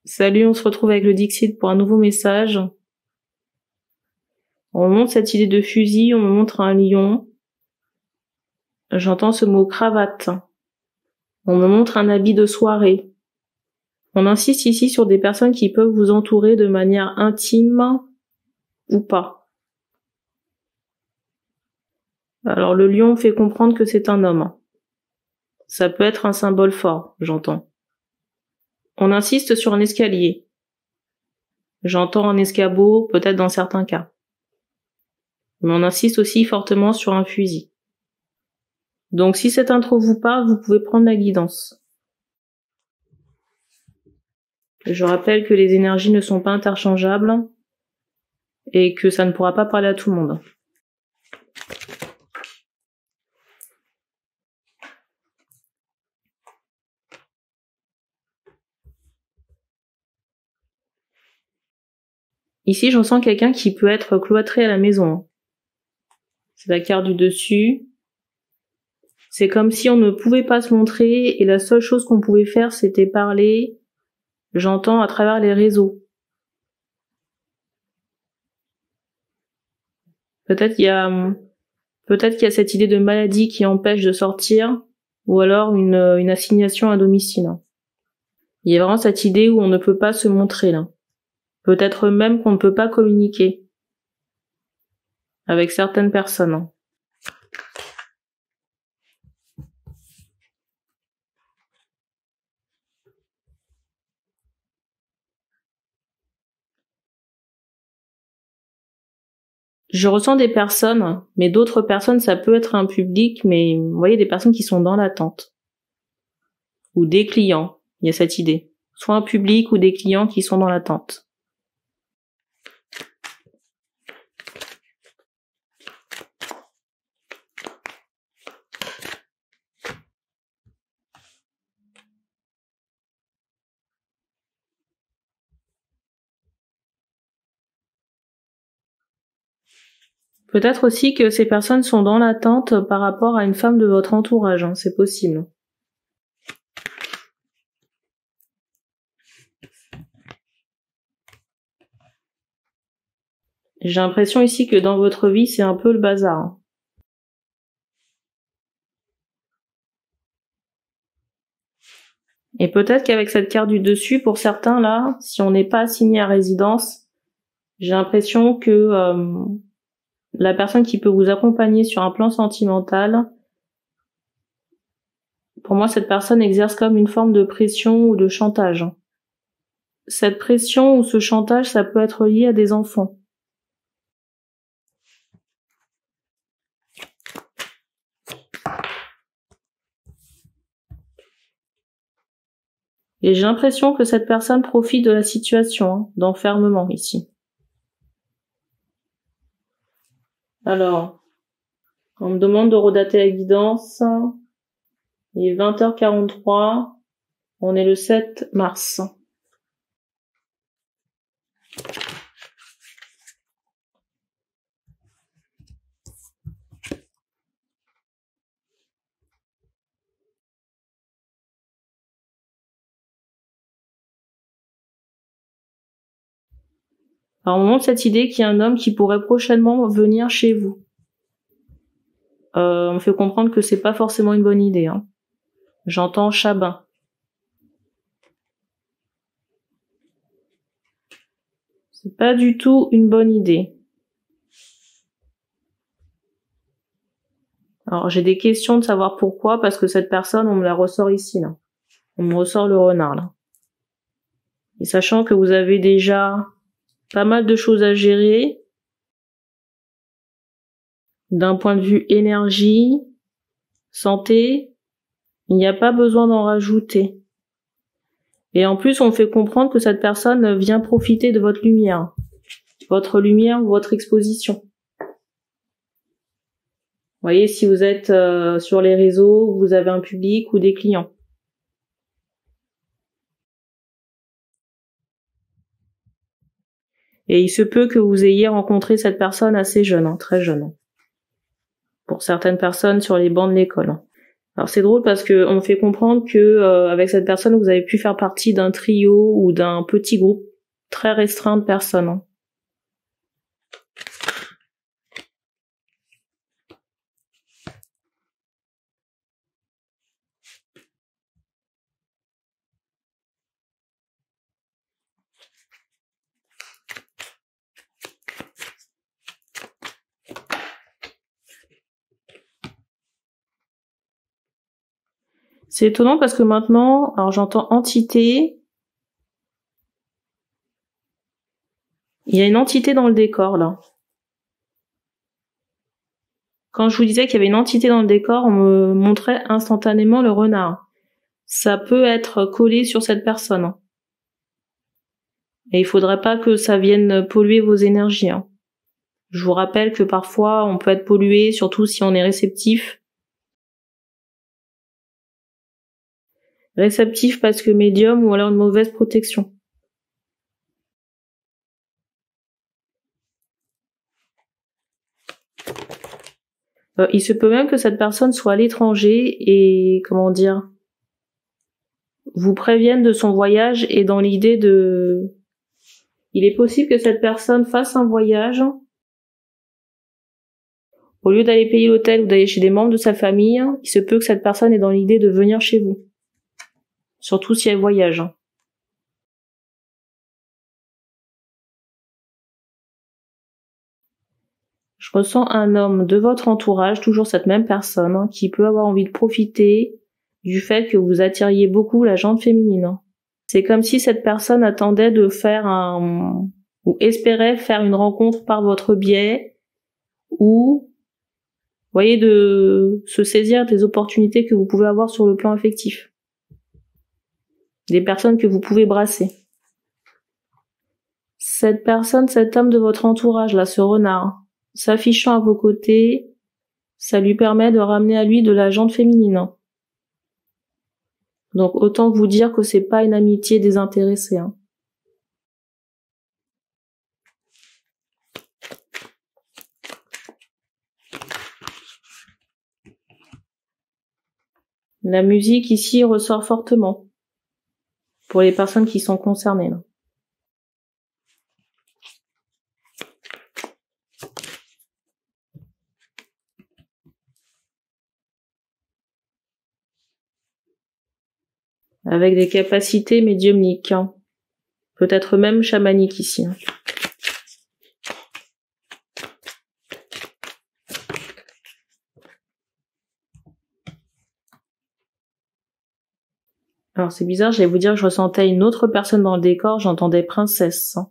Salut, on se retrouve avec le Dixit pour un nouveau message. On me montre cette idée de fusil, on me montre un lion. J'entends ce mot cravate. On me montre un habit de soirée. On insiste ici sur des personnes qui peuvent vous entourer de manière intime ou pas. Alors le lion fait comprendre que c'est un homme. Ça peut être un symbole fort, j'entends. On insiste sur un escalier. J'entends un escabeau, peut-être dans certains cas. Mais on insiste aussi fortement sur un fusil. Donc si cette intro vous parle, vous pouvez prendre la guidance. Je rappelle que les énergies ne sont pas interchangeables et que ça ne pourra pas parler à tout le monde. Ici, je ressens quelqu'un qui peut être cloîtré à la maison. C'est la carte du dessus. C'est comme si on ne pouvait pas se montrer et la seule chose qu'on pouvait faire, c'était parler, j'entends, à travers les réseaux. Peut-être qu'il y a cette idée de maladie qui empêche de sortir, ou alors une assignation à domicile. Il y a vraiment cette idée où on ne peut pas se montrer, là. Peut-être même qu'on ne peut pas communiquer avec certaines personnes. Je ressens des personnes, mais d'autres personnes, ça peut être un public, mais vous voyez, des personnes qui sont dans l'attente. Ou des clients, il y a cette idée. Soit un public ou des clients qui sont dans l'attente. Peut-être aussi que ces personnes sont dans l'attente par rapport à une femme de votre entourage, c'est possible. J'ai l'impression ici que dans votre vie, c'est un peu le bazar. Et peut-être qu'avec cette carte du dessus, pour certains là, si on n'est pas assigné à résidence, j'ai l'impression que la personne qui peut vous accompagner sur un plan sentimental, pour moi, cette personne exerce comme une forme de pression ou de chantage. Cette pression ou ce chantage, ça peut être lié à des enfants. Et j'ai l'impression que cette personne profite de la situation, d'enfermement ici. Alors, on me demande de redater la guidance. Il est 20h43. On est le 7 mars. Alors, on montre cette idée qu'il y a un homme qui pourrait prochainement venir chez vous. On me fait comprendre que c'est pas forcément une bonne idée. J'entends Chabin. C'est pas du tout une bonne idée. Alors, j'ai des questions de savoir pourquoi, parce que cette personne, on me la ressort ici, là. On me ressort le renard, là. Et sachant que vous avez déjà pas mal de choses à gérer, d'un point de vue énergie, santé, il n'y a pas besoin d'en rajouter. Et en plus, on me fait comprendre que cette personne vient profiter de votre lumière ou votre exposition. Vous voyez, si vous êtes sur les réseaux, vous avez un public ou des clients. Et il se peut que vous ayez rencontré cette personne assez jeune, très jeune. Pour certaines personnes sur les bancs de l'école. Alors c'est drôle parce que on me fait comprendre que avec cette personne, vous avez pu faire partie d'un trio ou d'un petit groupe très restreint de personnes. Hein. C'est étonnant parce que maintenant, alors j'entends entité. Il y a une entité dans le décor, là. Quand je vous disais qu'il y avait une entité dans le décor, on me montrait instantanément le renard. Ça peut être collé sur cette personne. Hein. Et il faudrait pas que ça vienne polluer vos énergies. Hein. Je vous rappelle que parfois, on peut être pollué, surtout si on est réceptif. Réceptif parce que médium ou alors une mauvaise protection. Il se peut même que cette personne soit à l'étranger et, comment dire, vous prévienne de son voyage et dans l'idée de... Il est possible que cette personne fasse un voyage. Au lieu d'aller payer l'hôtel ou d'aller chez des membres de sa famille, il se peut que cette personne ait dans l'idée de venir chez vous. Surtout si elle voyage. Je ressens un homme de votre entourage, toujours cette même personne, qui peut avoir envie de profiter du fait que vous attiriez beaucoup la jante féminine. C'est comme si cette personne attendait de faire ou espérait faire une rencontre par votre biais, ou, vous voyez, de se saisir des opportunités que vous pouvez avoir sur le plan affectif. Des personnes que vous pouvez brasser. Cette personne, cet homme de votre entourage, là, ce renard, s'affichant à vos côtés, ça lui permet de ramener à lui de la jante féminine. Donc autant vous dire que c'est pas une amitié désintéressée. Hein. La musique ici ressort fortement pour les personnes qui sont concernées. Là. Avec des capacités médiumniques, hein. Peut-être même chamaniques ici. Hein. Alors c'est bizarre, j'allais vous dire que je ressentais une autre personne dans le décor, j'entendais princesse. Hein.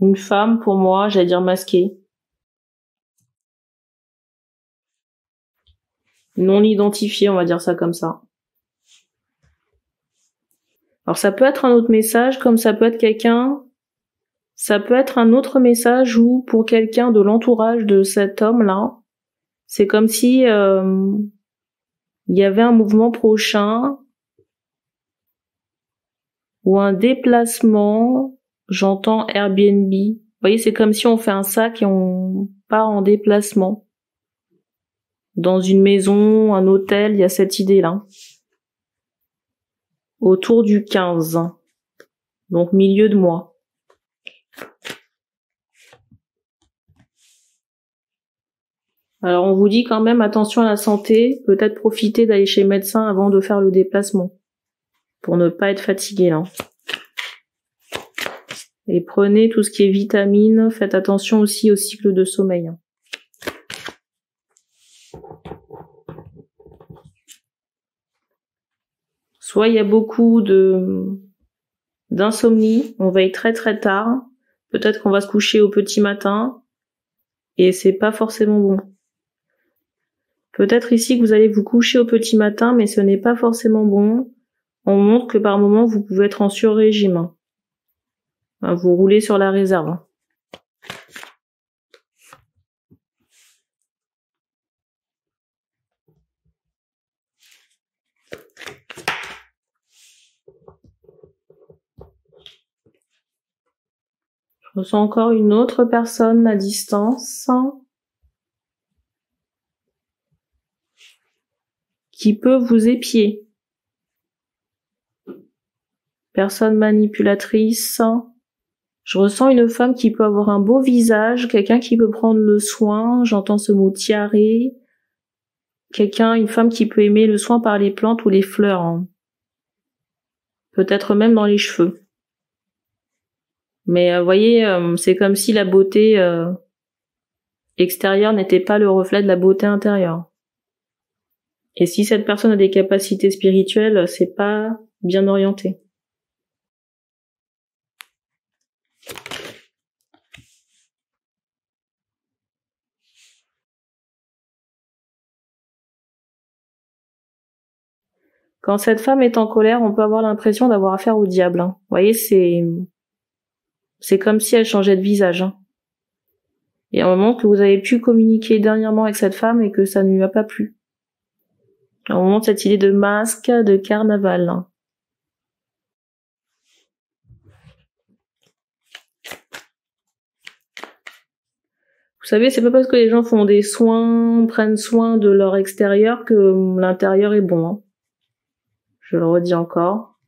Une femme, pour moi, j'allais dire masquée. Non identifiée, on va dire ça comme ça. Alors ça peut être un autre message, comme ça peut être ça peut être un autre message où pour quelqu'un de l'entourage de cet homme-là, c'est comme si il y avait un mouvement prochain ou un déplacement, j'entends Airbnb. Vous voyez, c'est comme si on fait un sac et on part en déplacement. Dans une maison, un hôtel, il y a cette idée-là. Autour du 15. Donc milieu de mois. Alors on vous dit quand même attention à la santé, peut-être profiter d'aller chez le médecin avant de faire le déplacement. Pour ne pas être fatigué là. Et prenez tout ce qui est vitamines, faites attention aussi au cycle de sommeil. Soit il y a beaucoup d'insomnie, on veille très très tard, peut-être qu'on va se coucher au petit matin, et c'est pas forcément bon. Peut-être ici que vous allez vous coucher au petit matin, mais ce n'est pas forcément bon. On montre que par moment vous pouvez être en sur-régime. Enfin, vous roulez sur la réserve. Je ressens encore une autre personne à distance qui peut vous épier. Personne manipulatrice. Je ressens une femme qui peut avoir un beau visage, quelqu'un qui peut prendre le soin, j'entends ce mot tiare. Une femme qui peut aimer le soin par les plantes ou les fleurs. Hein. Peut-être même dans les cheveux. Mais vous voyez, c'est comme si la beauté extérieure n'était pas le reflet de la beauté intérieure. Et si cette personne a des capacités spirituelles, c'est pas bien orienté. Quand cette femme est en colère, on peut avoir l'impression d'avoir affaire au diable. Hein. Vous voyez, c'est comme si elle changeait de visage. Hein. Il y a un moment que vous avez pu communiquer dernièrement avec cette femme et que ça ne lui a pas plu. Un moment de cette idée de masque, de carnaval. Hein. Vous savez, c'est pas parce que les gens font des soins, prennent soin de leur extérieur que l'intérieur est bon. Hein. Je le redis encore.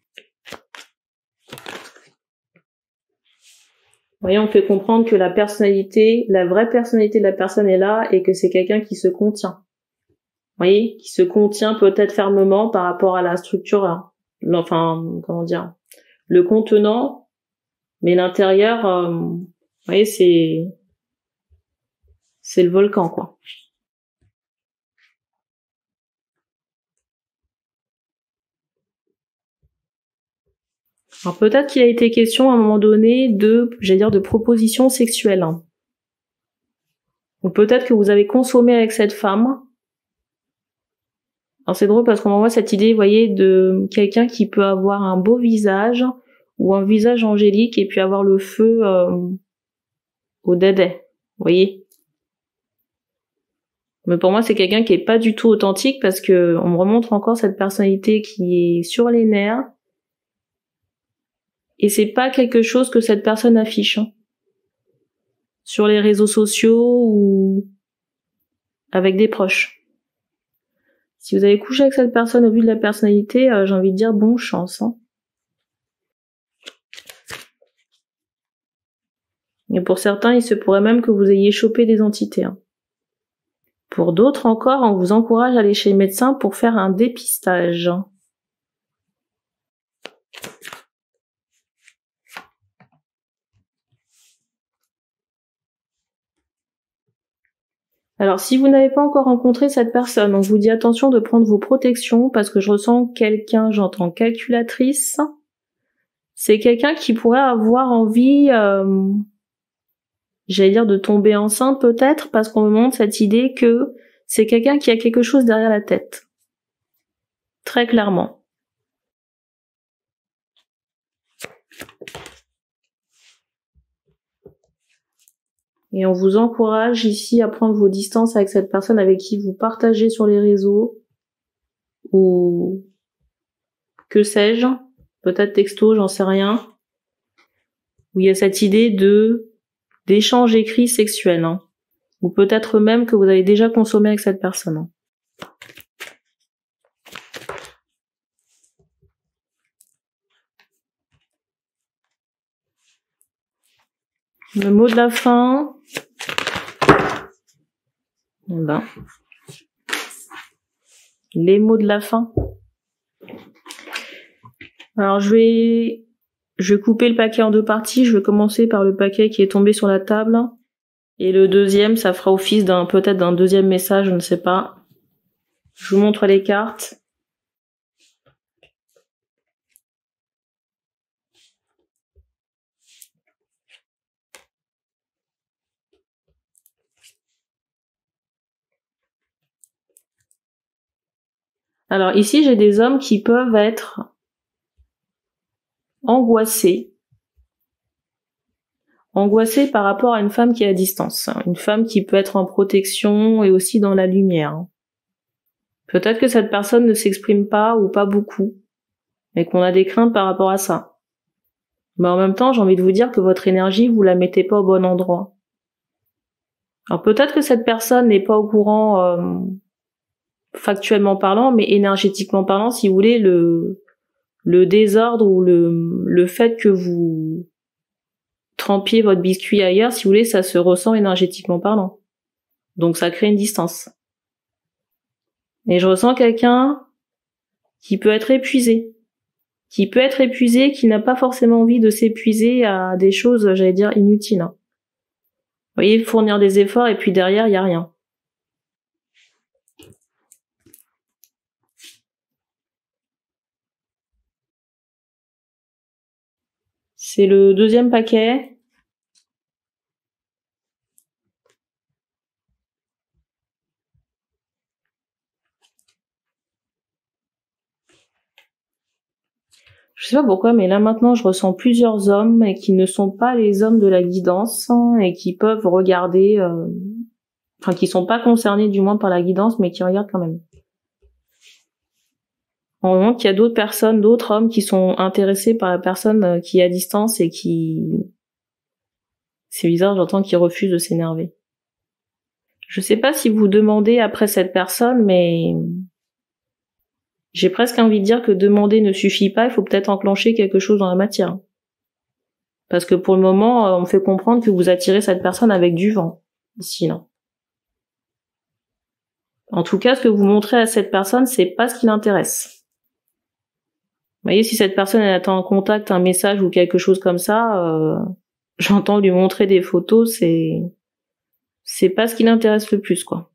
Vous voyez, on fait comprendre que la vraie personnalité de la personne est là et que c'est quelqu'un qui se contient. Vous voyez, qui se contient peut-être fermement par rapport à la structure, hein. Enfin, comment dire, le contenant, mais l'intérieur, vous voyez, c'est le volcan, quoi. Alors peut-être qu'il a été question à un moment donné de propositions sexuelles. Hein. Ou peut-être que vous avez consommé avec cette femme. Alors c'est drôle parce qu'on m'envoie cette idée, vous voyez, de quelqu'un qui peut avoir un beau visage ou un visage angélique et puis avoir le feu au dédé, vous voyez. Mais pour moi, c'est quelqu'un qui est pas du tout authentique parce que on me remontre encore cette personnalité qui est sur les nerfs. Et c'est pas quelque chose que cette personne affiche. Hein. Sur les réseaux sociaux ou avec des proches. Si vous avez couché avec cette personne au vu de la personnalité, j'ai envie de dire bonne chance. Hein. Et pour certains, il se pourrait même que vous ayez chopé des entités. Hein. Pour d'autres encore, on vous encourage à aller chez le médecin pour faire un dépistage. Alors, si vous n'avez pas encore rencontré cette personne, on vous dit attention de prendre vos protections parce que je ressens quelqu'un, j'entends calculatrice. C'est quelqu'un qui pourrait avoir envie, de tomber enceinte peut-être parce qu'on me montre cette idée que c'est quelqu'un qui a quelque chose derrière la tête. Très clairement. Et on vous encourage ici à prendre vos distances avec cette personne avec qui vous partagez sur les réseaux ou que sais-je, peut-être texto, j'en sais rien, où il y a cette idée d'échange écrit sexuel, hein. Ou peut-être même que vous avez déjà consommé avec cette personne. Hein. Le mot de la fin. Ben. Les mots de la fin. Alors je vais couper le paquet en deux parties. Je vais commencer par le paquet qui est tombé sur la table. Et le deuxième, ça fera office peut-être d'un deuxième message, je ne sais pas. Je vous montre les cartes. Alors ici, j'ai des hommes qui peuvent être angoissés Angoissé par rapport à une femme qui est à distance. Une femme qui peut être en protection et aussi dans la lumière. Peut-être que cette personne ne s'exprime pas ou pas beaucoup, et qu'on a des craintes par rapport à ça. Mais en même temps, j'ai envie de vous dire que votre énergie, vous la mettez pas au bon endroit. Alors peut-être que cette personne n'est pas au courant factuellement parlant, mais énergétiquement parlant, si vous voulez, le désordre ou le fait que vous trempiez votre biscuit ailleurs, si vous voulez, ça se ressent énergétiquement parlant. Donc ça crée une distance. Et je ressens quelqu'un qui peut être épuisé. Qui n'a pas forcément envie de s'épuiser à des choses, j'allais dire, inutiles. Vous voyez, fournir des efforts et puis derrière, il y a rien. C'est le deuxième paquet. Je sais pas pourquoi, mais là maintenant je ressens plusieurs hommes et qui ne sont pas les hommes de la guidance et qui peuvent regarder, enfin qui sont pas concernés du moins par la guidance, mais qui regardent quand même. On montre qu'il y a d'autres personnes, d'autres hommes qui sont intéressés par la personne qui est à distance et qui, c'est bizarre, j'entends qu'ils refusent de s'énerver. Je sais pas si vous demandez après cette personne, mais j'ai presque envie de dire que demander ne suffit pas, il faut peut-être enclencher quelque chose dans la matière. Parce que pour le moment, on me fait comprendre que vous attirez cette personne avec du vent, ici, non. En tout cas, ce que vous montrez à cette personne, c'est pas ce qui l'intéresse. Vous voyez, si cette personne elle attend un contact, un message ou quelque chose comme ça, j'entends lui montrer des photos, c'est pas ce qui l'intéresse le plus, quoi.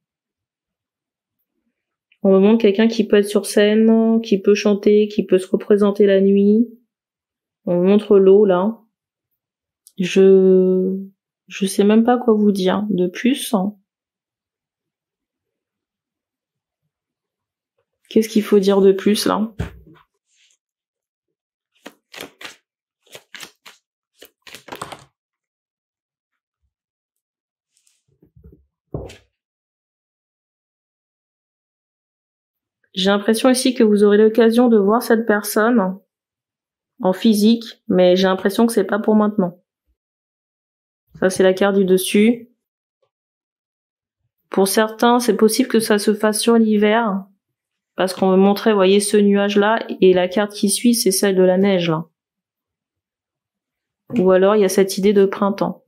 On me montre quelqu'un qui peut être sur scène, qui peut chanter, qui peut se représenter la nuit. On me montre l'eau, là. Je sais même pas quoi vous dire de plus. Qu'est-ce qu'il faut dire de plus, là? J'ai l'impression ici que vous aurez l'occasion de voir cette personne en physique, mais j'ai l'impression que c'est pas pour maintenant. Ça, c'est la carte du dessus. Pour certains, c'est possible que ça se fasse sur l'hiver, parce qu'on me montrait, vous voyez, ce nuage-là, et la carte qui suit, c'est celle de la neige, là. Ou alors, il y a cette idée de printemps.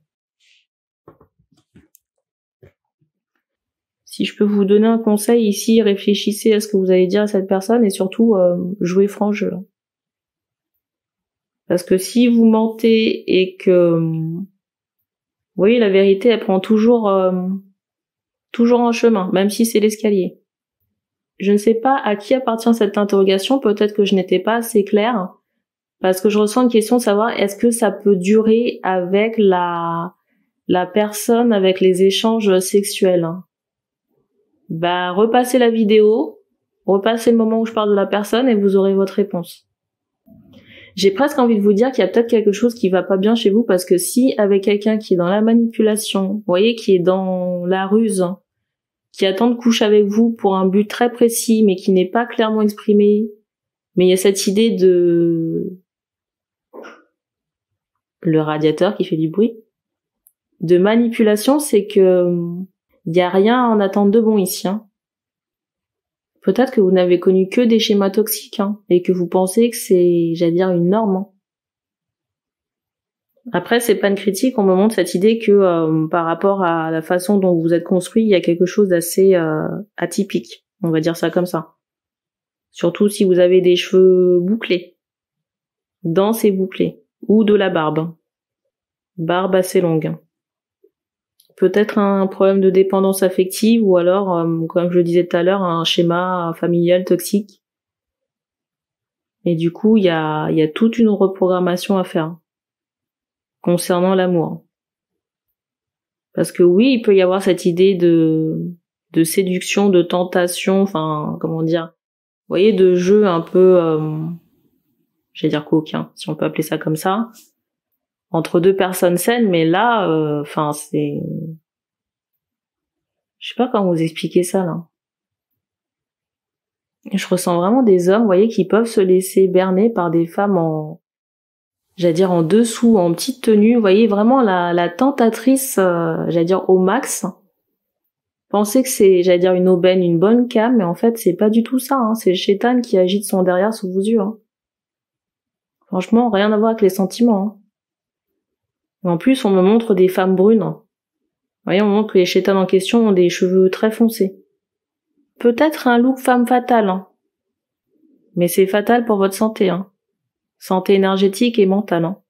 Si je peux vous donner un conseil ici, réfléchissez à ce que vous allez dire à cette personne, et surtout, jouez franc jeu, là. Parce que si vous mentez et que, vous voyez, la vérité, elle prend toujours un chemin, même si c'est l'escalier. Je ne sais pas à qui appartient cette interrogation, peut-être que je n'étais pas assez claire, parce que je ressens une question de savoir est-ce que ça peut durer avec la personne, avec les échanges sexuels. Bah, repassez la vidéo, repassez le moment où je parle de la personne et vous aurez votre réponse. J'ai presque envie de vous dire qu'il y a peut-être quelque chose qui va pas bien chez vous, parce que si avec quelqu'un qui est dans la manipulation, vous voyez, qui est dans la ruse, qui attend de coucher avec vous pour un but très précis, mais qui n'est pas clairement exprimé, mais il y a cette idée de le radiateur qui fait du bruit, de manipulation, c'est que il y a rien en attente de bon ici, hein. Peut-être que vous n'avez connu que des schémas toxiques, hein, et que vous pensez que c'est, j'allais dire, une norme, hein. Après, c'est pas une critique, on me montre cette idée que par rapport à la façon dont vous êtes construit, il y a quelque chose d'assez atypique, on va dire ça comme ça. Surtout si vous avez des cheveux bouclés, denses et bouclés, ou de la barbe assez longue. Peut-être un problème de dépendance affective, ou alors, comme je le disais tout à l'heure, un schéma familial toxique. Et du coup, il y a toute une reprogrammation à faire concernant l'amour. Parce que oui, il peut y avoir cette idée de séduction, de tentation, enfin, comment dire, vous voyez, de jeu un peu, j'allais dire coquin, si on peut appeler ça comme ça, entre deux personnes saines, mais là, enfin, c'est... Je sais pas comment vous expliquer ça, là. Je ressens vraiment des hommes, vous voyez, qui peuvent se laisser berner par des femmes en... J'allais dire en dessous, en petite tenue, vous voyez, vraiment la tentatrice, j'allais dire au max. Pensez que c'est, j'allais dire une aubaine, une bonne cam, mais en fait, c'est pas du tout ça, hein. C'est le Shaitan qui agite son derrière sous vos yeux, hein. Franchement, rien à voir avec les sentiments, hein. En plus, on me montre des femmes brunes. Vous voyez, on montre que les Shaitans en question ont des cheveux très foncés. Peut-être un look femme fatale, hein. Mais c'est fatal pour votre santé, hein. Santé énergétique et mentale, hein.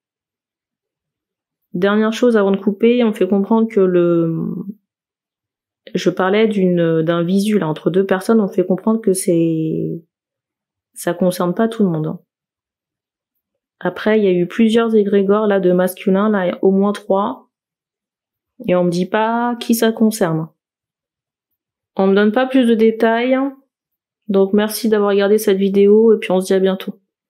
Dernière chose avant de couper, on fait comprendre que je parlais d'un visu, là, entre deux personnes, on fait comprendre que ça concerne pas tout le monde, hein. Après, il y a eu plusieurs égrégores, là, de masculins, là, il y a au moins 3. Et on me dit pas qui ça concerne. On me donne pas plus de détails. Donc merci d'avoir regardé cette vidéo et puis on se dit à bientôt.